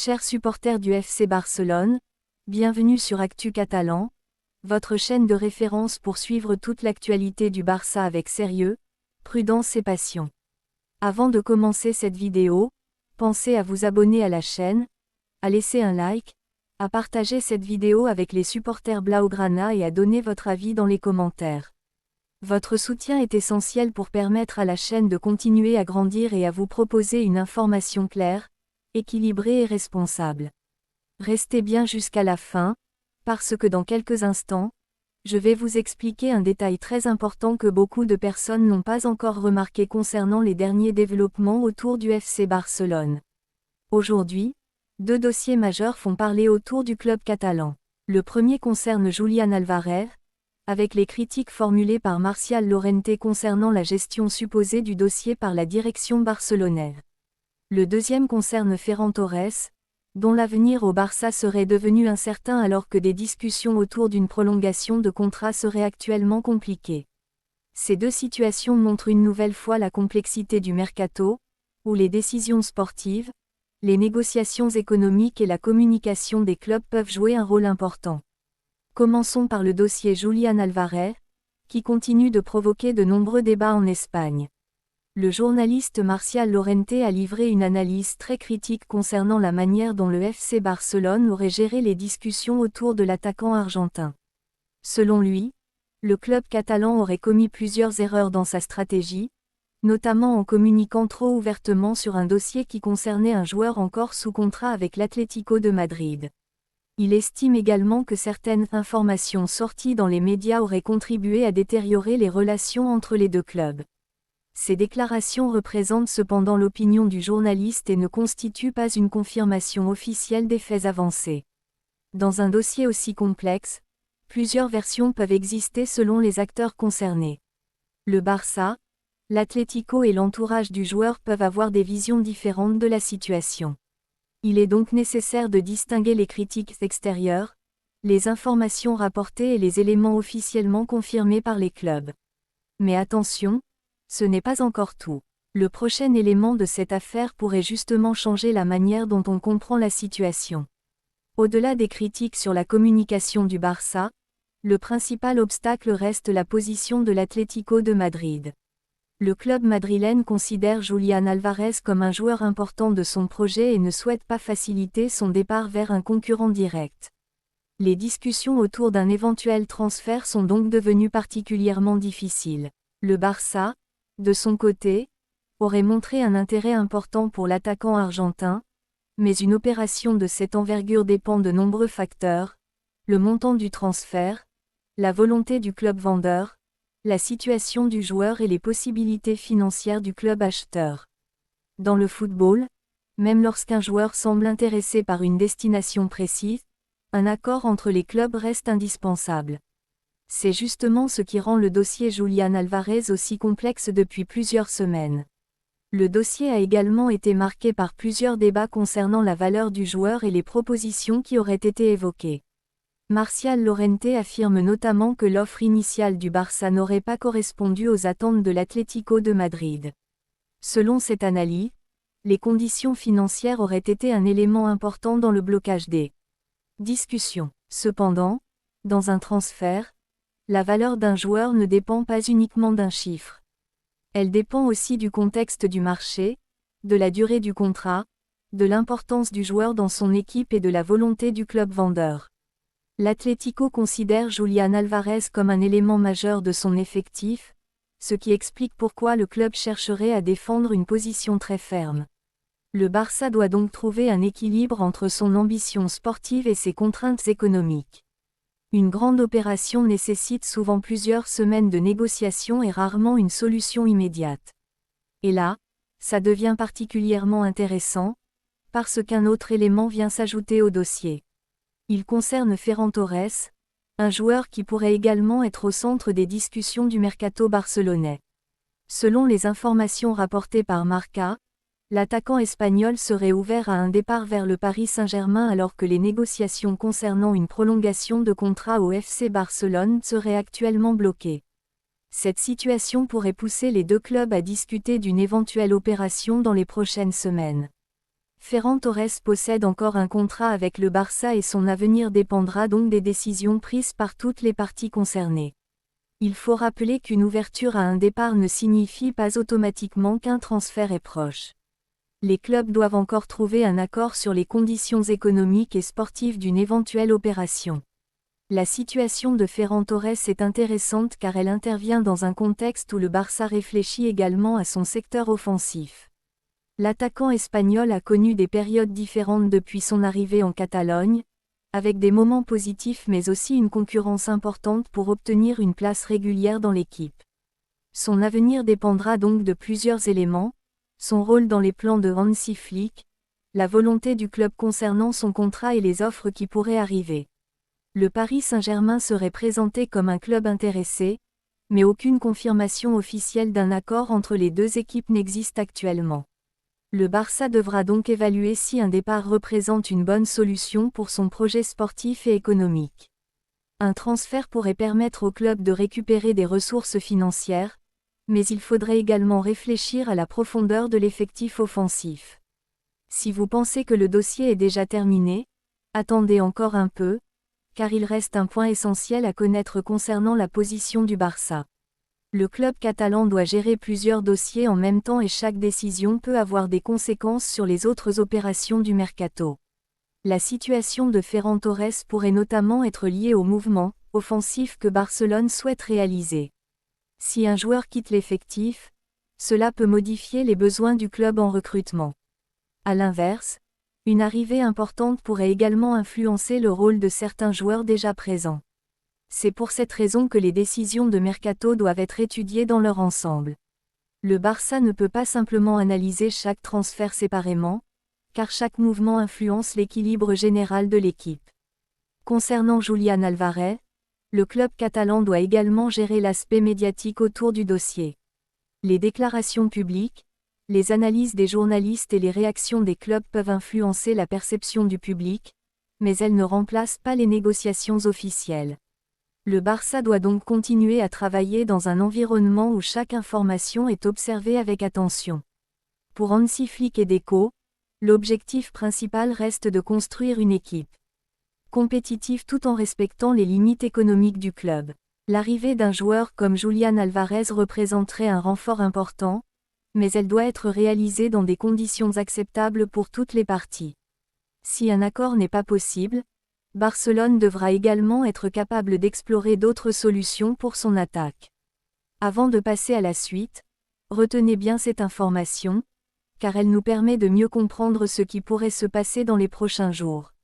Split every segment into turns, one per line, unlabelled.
Chers supporters du FC Barcelone, bienvenue sur Actu Catalan, votre chaîne de référence pour suivre toute l'actualité du Barça avec sérieux, prudence et passion. Avant de commencer cette vidéo, pensez à vous abonner à la chaîne, à laisser un like, à partager cette vidéo avec les supporters Blaugrana et à donner votre avis dans les commentaires. Votre soutien est essentiel pour permettre à la chaîne de continuer à grandir et à vous proposer une information claire, équilibrée et responsable. Restez bien jusqu'à la fin, parce que dans quelques instants, je vais vous expliquer un détail très important que beaucoup de personnes n'ont pas encore remarqué concernant les derniers développements autour du FC Barcelone. Aujourd'hui, deux dossiers majeurs font parler autour du club catalan. Le premier concerne Julián Álvarez, avec les critiques formulées par Marcial Llorente concernant la gestion supposée du dossier par la direction barcelonaise. Le deuxième concerne Ferran Torres, dont l'avenir au Barça serait devenu incertain alors que des discussions autour d'une prolongation de contrat seraient actuellement compliquées. Ces deux situations montrent une nouvelle fois la complexité du mercato, où les décisions sportives, les négociations économiques et la communication des clubs peuvent jouer un rôle important. Commençons par le dossier Julián Álvarez, qui continue de provoquer de nombreux débats en Espagne. Le journaliste Marcial Llorente a livré une analyse très critique concernant la manière dont le FC Barcelone aurait géré les discussions autour de l'attaquant argentin. Selon lui, le club catalan aurait commis plusieurs erreurs dans sa stratégie, notamment en communiquant trop ouvertement sur un dossier qui concernait un joueur encore sous contrat avec l'Atlético de Madrid. Il estime également que certaines informations sorties dans les médias auraient contribué à détériorer les relations entre les deux clubs. Ces déclarations représentent cependant l'opinion du journaliste et ne constituent pas une confirmation officielle des faits avancés. Dans un dossier aussi complexe, plusieurs versions peuvent exister selon les acteurs concernés. Le Barça, l'Atlético et l'entourage du joueur peuvent avoir des visions différentes de la situation. Il est donc nécessaire de distinguer les critiques extérieures, les informations rapportées et les éléments officiellement confirmés par les clubs. Mais attention, ce n'est pas encore tout. Le prochain élément de cette affaire pourrait justement changer la manière dont on comprend la situation. Au-delà des critiques sur la communication du Barça, le principal obstacle reste la position de l'Atlético de Madrid. Le club madrilène considère Julián Álvarez comme un joueur important de son projet et ne souhaite pas faciliter son départ vers un concurrent direct. Les discussions autour d'un éventuel transfert sont donc devenues particulièrement difficiles. Le Barça, de son côté, aurait montré un intérêt important pour l'attaquant argentin, mais une opération de cette envergure dépend de nombreux facteurs, le montant du transfert, la volonté du club vendeur, la situation du joueur et les possibilités financières du club acheteur. Dans le football, même lorsqu'un joueur semble intéressé par une destination précise, un accord entre les clubs reste indispensable. C'est justement ce qui rend le dossier Julián Álvarez aussi complexe depuis plusieurs semaines. Le dossier a également été marqué par plusieurs débats concernant la valeur du joueur et les propositions qui auraient été évoquées. Marcial Llorente affirme notamment que l'offre initiale du Barça n'aurait pas correspondu aux attentes de l'Atlético de Madrid. Selon cette analyse, les conditions financières auraient été un élément important dans le blocage des discussions. Cependant, dans un transfert, la valeur d'un joueur ne dépend pas uniquement d'un chiffre. Elle dépend aussi du contexte du marché, de la durée du contrat, de l'importance du joueur dans son équipe et de la volonté du club vendeur. L'Atlético considère Julián Álvarez comme un élément majeur de son effectif, ce qui explique pourquoi le club chercherait à défendre une position très ferme. Le Barça doit donc trouver un équilibre entre son ambition sportive et ses contraintes économiques. Une grande opération nécessite souvent plusieurs semaines de négociations et rarement une solution immédiate. Et là, ça devient particulièrement intéressant, parce qu'un autre élément vient s'ajouter au dossier. Il concerne Ferran Torres, un joueur qui pourrait également être au centre des discussions du mercato barcelonais. Selon les informations rapportées par Marca, l'attaquant espagnol serait ouvert à un départ vers le Paris Saint-Germain alors que les négociations concernant une prolongation de contrat au FC Barcelone seraient actuellement bloquées. Cette situation pourrait pousser les deux clubs à discuter d'une éventuelle opération dans les prochaines semaines. Ferran Torres possède encore un contrat avec le Barça et son avenir dépendra donc des décisions prises par toutes les parties concernées. Il faut rappeler qu'une ouverture à un départ ne signifie pas automatiquement qu'un transfert est proche. Les clubs doivent encore trouver un accord sur les conditions économiques et sportives d'une éventuelle opération. La situation de Ferran Torres est intéressante car elle intervient dans un contexte où le Barça réfléchit également à son secteur offensif. L'attaquant espagnol a connu des périodes différentes depuis son arrivée en Catalogne, avec des moments positifs mais aussi une concurrence importante pour obtenir une place régulière dans l'équipe. Son avenir dépendra donc de plusieurs éléments, son rôle dans les plans de Hansi Flick, la volonté du club concernant son contrat et les offres qui pourraient arriver. Le Paris Saint-Germain serait présenté comme un club intéressé, mais aucune confirmation officielle d'un accord entre les deux équipes n'existe actuellement. Le Barça devra donc évaluer si un départ représente une bonne solution pour son projet sportif et économique. Un transfert pourrait permettre au club de récupérer des ressources financières, mais il faudrait également réfléchir à la profondeur de l'effectif offensif. Si vous pensez que le dossier est déjà terminé, attendez encore un peu, car il reste un point essentiel à connaître concernant la position du Barça. Le club catalan doit gérer plusieurs dossiers en même temps et chaque décision peut avoir des conséquences sur les autres opérations du mercato. La situation de Ferran Torres pourrait notamment être liée au mouvement offensif que Barcelone souhaite réaliser. Si un joueur quitte l'effectif, cela peut modifier les besoins du club en recrutement. À l'inverse, une arrivée importante pourrait également influencer le rôle de certains joueurs déjà présents. C'est pour cette raison que les décisions de mercato doivent être étudiées dans leur ensemble. Le Barça ne peut pas simplement analyser chaque transfert séparément, car chaque mouvement influence l'équilibre général de l'équipe. Concernant Julián Álvarez, le club catalan doit également gérer l'aspect médiatique autour du dossier. Les déclarations publiques, les analyses des journalistes et les réactions des clubs peuvent influencer la perception du public, mais elles ne remplacent pas les négociations officielles. Le Barça doit donc continuer à travailler dans un environnement où chaque information est observée avec attention. Pour Hansi Flick et Deco, l'objectif principal reste de construire une équipe compétitive tout en respectant les limites économiques du club. L'arrivée d'un joueur comme Julián Álvarez représenterait un renfort important, mais elle doit être réalisée dans des conditions acceptables pour toutes les parties. Si un accord n'est pas possible, Barcelone devra également être capable d'explorer d'autres solutions pour son attaque. Avant de passer à la suite, retenez bien cette information, car elle nous permet de mieux comprendre ce qui pourrait se passer dans les prochains jours.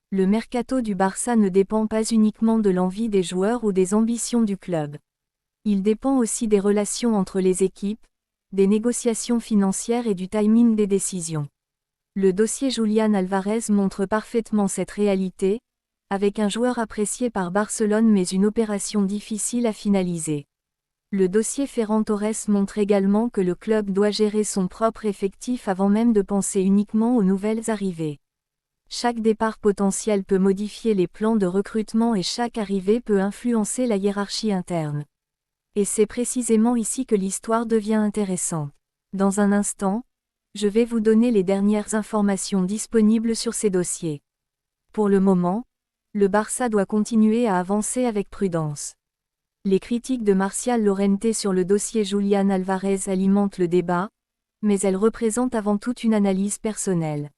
Le mercato du Barça ne dépend pas uniquement de l'envie des joueurs ou des ambitions du club. Il dépend aussi des relations entre les équipes, des négociations financières et du timing des décisions. Le dossier Julián Álvarez montre parfaitement cette réalité, avec un joueur apprécié par Barcelone mais une opération difficile à finaliser. Le dossier Ferran Torres montre également que le club doit gérer son propre effectif avant même de penser uniquement aux nouvelles arrivées. Chaque départ potentiel peut modifier les plans de recrutement et chaque arrivée peut influencer la hiérarchie interne. Et c'est précisément ici que l'histoire devient intéressante. Dans un instant, je vais vous donner les dernières informations disponibles sur ces dossiers. Pour le moment, le Barça doit continuer à avancer avec prudence. Les critiques de Marcial Llorente sur le dossier Julián Álvarez alimentent le débat, mais elles représentent avant tout une analyse personnelle.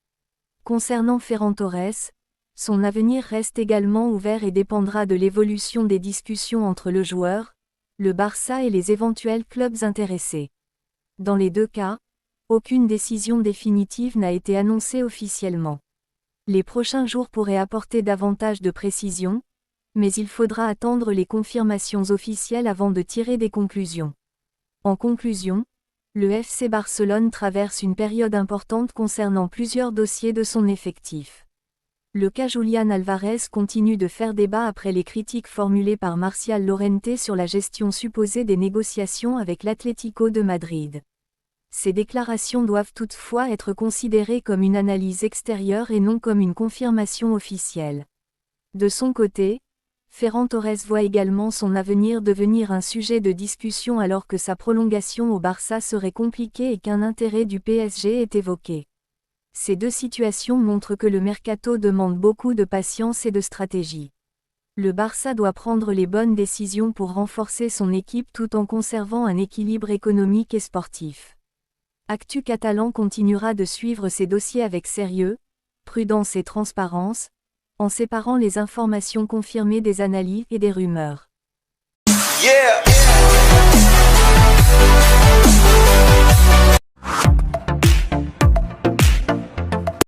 Concernant Ferran Torres, son avenir reste également ouvert et dépendra de l'évolution des discussions entre le joueur, le Barça et les éventuels clubs intéressés. Dans les deux cas, aucune décision définitive n'a été annoncée officiellement. Les prochains jours pourraient apporter davantage de précision, mais il faudra attendre les confirmations officielles avant de tirer des conclusions. En conclusion, le FC Barcelone traverse une période importante concernant plusieurs dossiers de son effectif. Le cas Julián Álvarez continue de faire débat après les critiques formulées par Marcial Llorente sur la gestion supposée des négociations avec l'Atlético de Madrid. Ces déclarations doivent toutefois être considérées comme une analyse extérieure et non comme une confirmation officielle. De son côté, Ferran Torres voit également son avenir devenir un sujet de discussion alors que sa prolongation au Barça serait compliquée et qu'un intérêt du PSG est évoqué. Ces deux situations montrent que le mercato demande beaucoup de patience et de stratégie. Le Barça doit prendre les bonnes décisions pour renforcer son équipe tout en conservant un équilibre économique et sportif. Actu Catalan continuera de suivre ces dossiers avec sérieux, prudence et transparence, en séparant les informations confirmées des analyses et des rumeurs.
Yeah.